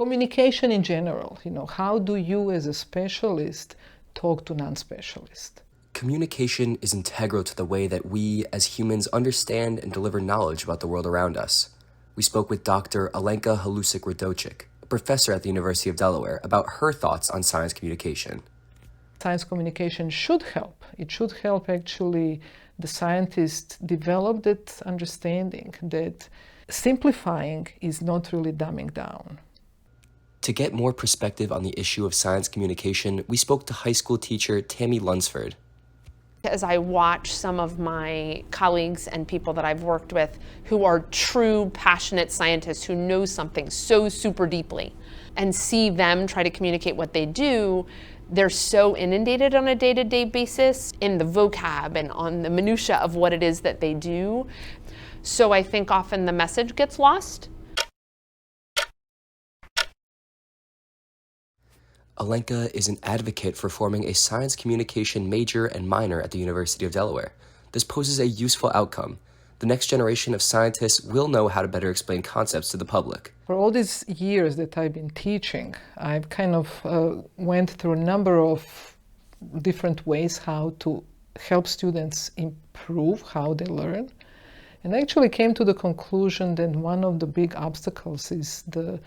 Communication in general, how do you as a specialist talk to non-specialists? Communication is integral to the way that we as humans understand and deliver knowledge about the world around us. We spoke with Dr. Alenka Halusik-Radochik, a professor at the University of Delaware, about her thoughts on science communication. Science communication should help. It should help actually the scientists develop that understanding that simplifying is not really dumbing down. To get more perspective on the issue of science communication, we spoke to high school teacher Tammy Lunsford. As I watch some of my colleagues and people that I've worked with who are true, passionate scientists who know something so super deeply, and see them try to communicate what they do, they're so inundated on a day-to-day basis in the vocab and on the minutia of what it is that they do. So I think often the message gets lost. Alenka is an advocate for forming a science communication major and minor at the University of Delaware. This poses a useful outcome. The next generation of scientists will know how to better explain concepts to the public. For all these years that I've been teaching, I've kind of went through a number of different ways how to help students improve how they learn. And I actually came to the conclusion that one of the big obstacles is the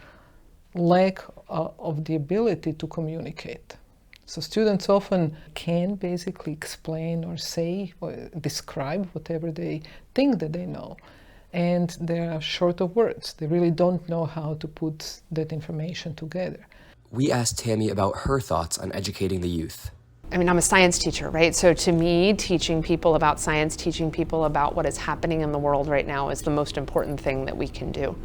lack of the ability to communicate. So students often can basically explain or say or describe whatever they think that they know. And they are short of words. They really don't know how to put that information together. We asked Tammy about her thoughts on educating the youth. I mean, I'm a science teacher, right? So to me, teaching people about science, teaching people about what is happening in the world right now is the most important thing that we can do.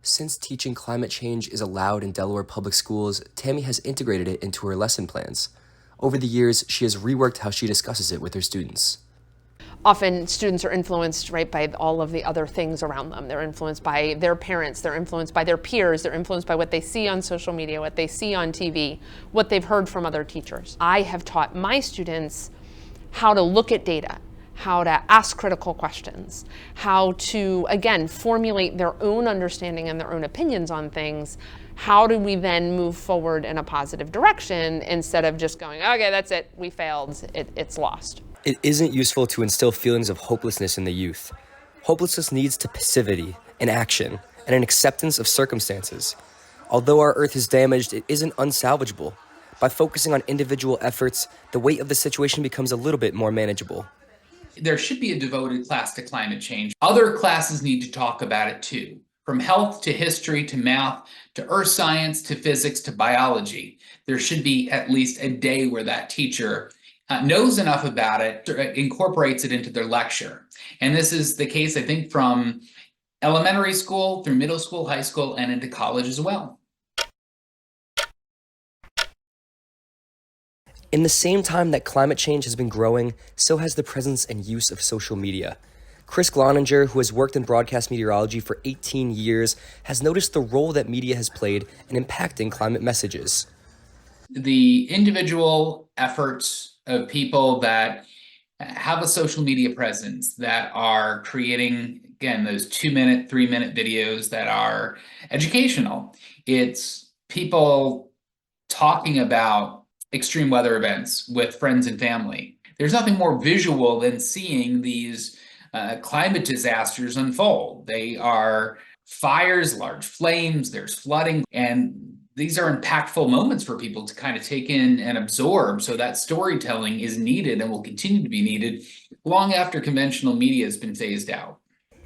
Since teaching climate change is allowed in Delaware public schools, Tammy has integrated it into her lesson plans. Over the years, she has reworked how she discusses it with her students. Often students are influenced, right, by all of the other things around them. They're influenced by their parents, they're influenced by their peers, they're influenced by what they see on social media, what they see on TV, what they've heard from other teachers. I have taught my students how to look at data, how to ask critical questions, how to, again, formulate their own understanding and their own opinions on things. How do we then move forward in a positive direction instead of just going, okay, that's it, we failed, it's lost. It isn't useful to instill feelings of hopelessness in the youth. Hopelessness needs to passivity, an action, and an acceptance of circumstances. Although our Earth is damaged, it isn't unsalvageable. By focusing on individual efforts, the weight of the situation becomes a little bit more manageable. There should be a devoted class to climate change. Other classes need to talk about it too, from health to history to math to earth science to physics to biology. There should be at least a day where that teacher knows enough about it, incorporates it into their lecture. And this is the case, I think, from elementary school through middle school, high school, and into college as well. In the same time that climate change has been growing, so has the presence and use of social media. Chris Gloninger, who has worked in broadcast meteorology for 18 years, has noticed the role that media has played in impacting climate messages. The individual efforts of people that have a social media presence, that are creating, again, those 2-minute, 3-minute videos that are educational. It's people talking about extreme weather events with friends and family. There's nothing more visual than seeing these climate disasters unfold. They are fires, large flames, there's flooding, and these are impactful moments for people to kind of take in and absorb. So that storytelling is needed and will continue to be needed long after conventional media has been phased out.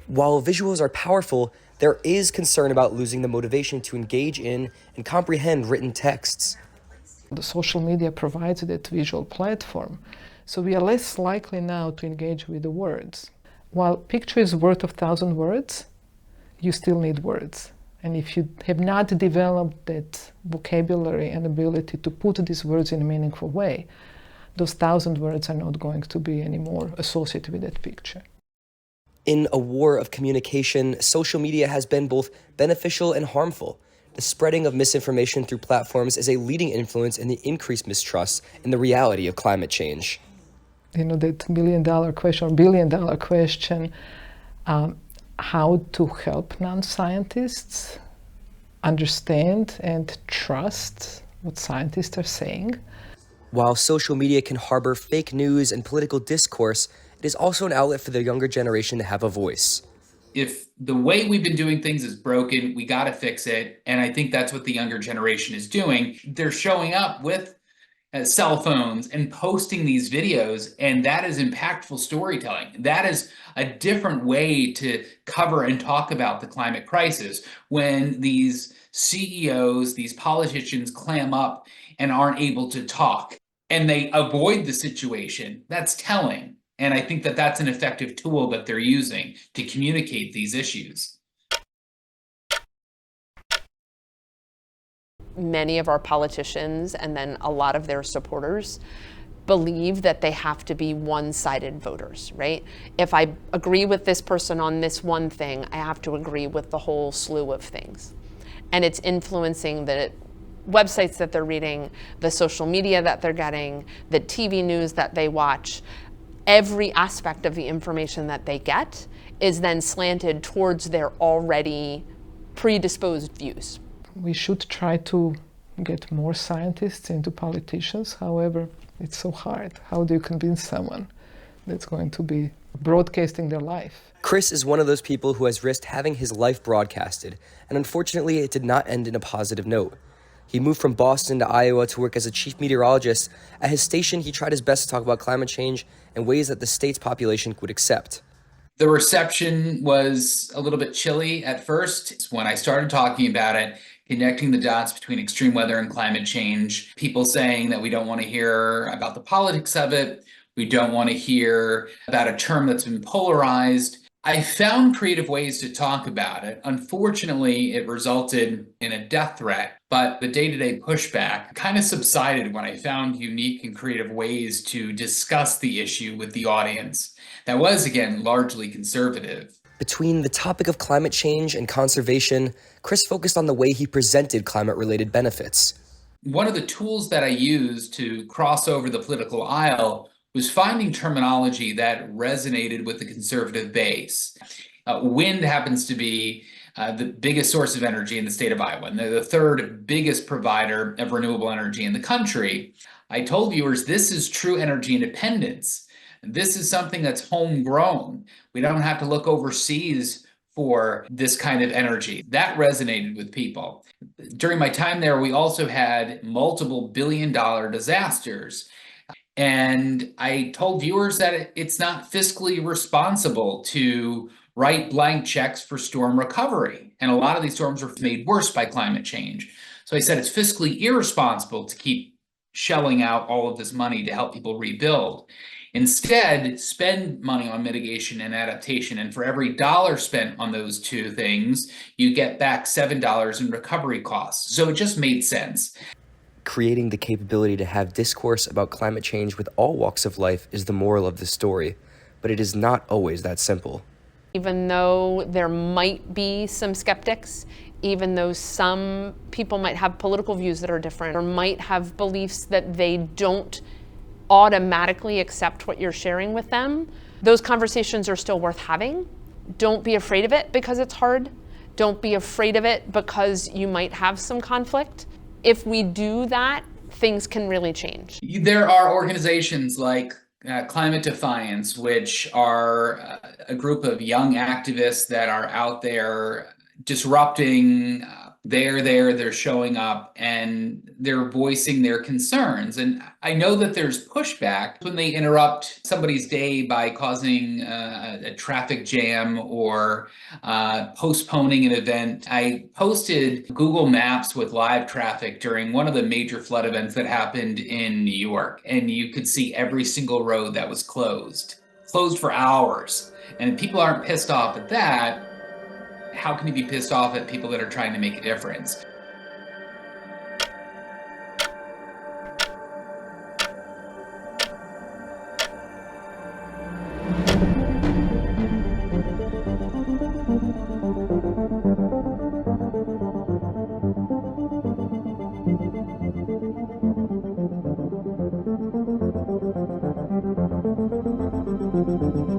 While visuals are powerful, there is concern about losing the motivation to engage in and comprehend written texts. The social media provides that visual platform, so we are less likely now to engage with the words. While picture is worth 1,000 words, you still need words. And if you have not developed that vocabulary and ability to put these words in a meaningful way, those 1,000 words are not going to be anymore associated with that picture. In a war of communication, social media has been both beneficial and harmful. The spreading of misinformation through platforms is a leading influence in the increased mistrust in the reality of climate change. That million-dollar question, or billion-dollar question, how to help non-scientists understand and trust what scientists are saying. While social media can harbor fake news and political discourse, it is also an outlet for the younger generation to have a voice. If the way we've been doing things is broken, we got to fix it. And I think that's what the younger generation is doing. They're showing up with cell phones and posting these videos, and that is impactful storytelling. That is a different way to cover and talk about the climate crisis. When these CEOs, these politicians clam up and aren't able to talk and they avoid the situation, that's telling. And I think that that's an effective tool that they're using to communicate these issues. Many of our politicians and then a lot of their supporters believe that they have to be one-sided voters, right? If I agree with this person on this one thing, I have to agree with the whole slew of things. And it's influencing the websites that they're reading, the social media that they're getting, the TV news that they watch. Every aspect of the information that they get is then slanted towards their already predisposed views. We should try to get more scientists into politicians. However, it's so hard. How do you convince someone that's going to be broadcasting their life? Chris is one of those people who has risked having his life broadcasted, and unfortunately it did not end in a positive note. He moved from Boston to Iowa to work as a chief meteorologist. At his station, he tried his best to talk about climate change in ways that the state's population would accept. The reception was a little bit chilly at first. When I started talking about it, connecting the dots between extreme weather and climate change, people saying that we don't want to hear about the politics of it, we don't want to hear about a term that's been polarized. I found creative ways to talk about it. Unfortunately, it resulted in a death threat, but the day-to-day pushback kind of subsided when I found unique and creative ways to discuss the issue with the audience. That was, again, largely conservative. Between the topic of climate change and conservation, Chris focused on the way he presented climate-related benefits. One of the tools that I used to cross over the political aisle was finding terminology that resonated with the conservative base. Wind happens to be the biggest source of energy in the state of Iowa, and they're the third biggest provider of renewable energy in the country. I told viewers this is true energy independence. This is something that's homegrown. We don't have to look overseas for this kind of energy. That resonated with people. During my time there, we also had multiple billion-dollar disasters. And I told viewers that it's not fiscally responsible to write blank checks for storm recovery. And a lot of these storms were made worse by climate change. So I said it's fiscally irresponsible to keep shelling out all of this money to help people rebuild. Instead, spend money on mitigation and adaptation. And for every dollar spent on those two things, you get back $7 in recovery costs. So it just made sense. Creating the capability to have discourse about climate change with all walks of life is the moral of the story, but it is not always that simple. Even though there might be some skeptics, even though some people might have political views that are different or might have beliefs that they don't automatically accept what you're sharing with them, those conversations are still worth having. Don't be afraid of it because it's hard. Don't be afraid of it because you might have some conflict. If we do that, things can really change. There are organizations like Climate Defiance, which are a group of young activists that are out there disrupting. They're showing up and they're voicing their concerns. And I know that there's pushback when they interrupt somebody's day by causing a traffic jam or postponing an event. I posted Google Maps with live traffic during one of the major flood events that happened in New York. And you could see every single road that was closed for hours. And people aren't pissed off at that. How can you be pissed off at people that are trying to make a difference?